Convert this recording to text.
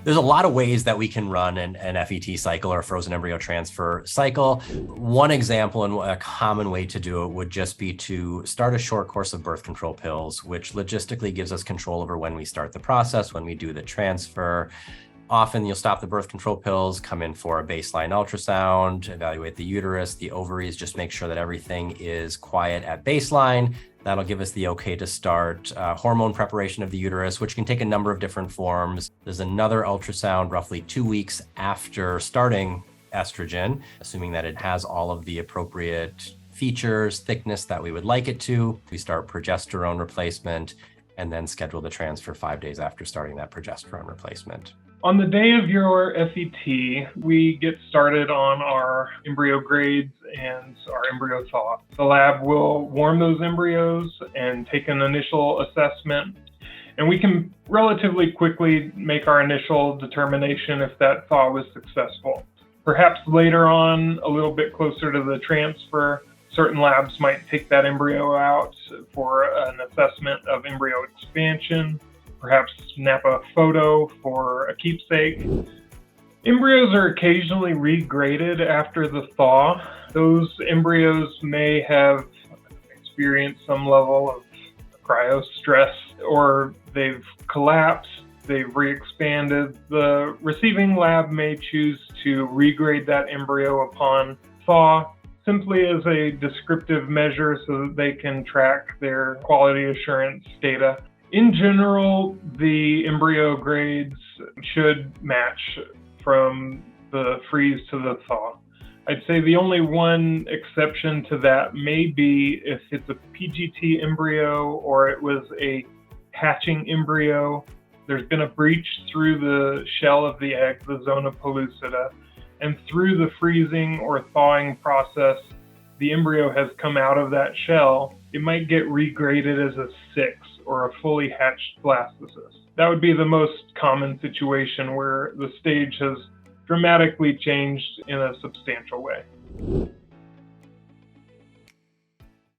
There's a lot of ways that we can run an FET cycle or a frozen embryo transfer cycle. One example and a common way to do it would just be to start a short course of birth control pills, which logistically gives us control over when we start the process, when we do the transfer. Often you'll stop the birth control pills, come in for a baseline ultrasound, evaluate the uterus, the ovaries, just make sure that everything is quiet at baseline. That'll give us the okay to start hormone preparation of the uterus, which can take a number of different forms. There's another ultrasound roughly 2 weeks after starting estrogen, assuming that it has all of the appropriate features, thickness that we would like it to. We start progesterone replacement and then schedule the transfer 5 days after starting that progesterone replacement. On the day of your FET, we get started on our embryo grades and our embryo thaw. The lab will warm those embryos and take an initial assessment, and we can relatively quickly make our initial determination if that thaw was successful. Perhaps later on, a little bit closer to the transfer, certain labs might take that embryo out for an assessment of embryo expansion, perhaps snap a photo for a keepsake. Embryos are occasionally regraded after the thaw. Those embryos may have experienced some level of cryostress, or they've collapsed, they've re-expanded. The receiving lab may choose to regrade that embryo upon thaw, simply as a descriptive measure so that they can track their quality assurance data. In general, the embryo grades should match from the freeze to the thaw. I'd say the only one exception to that may be if it's a PGT embryo or it was a hatching embryo. There's been a breach through the shell of the egg, the zona pellucida, and through the freezing or thawing process, the embryo has come out of that shell. It might get regraded as a 6 or a fully hatched blastocyst. That would be the most common situation where the stage has dramatically changed in a substantial way.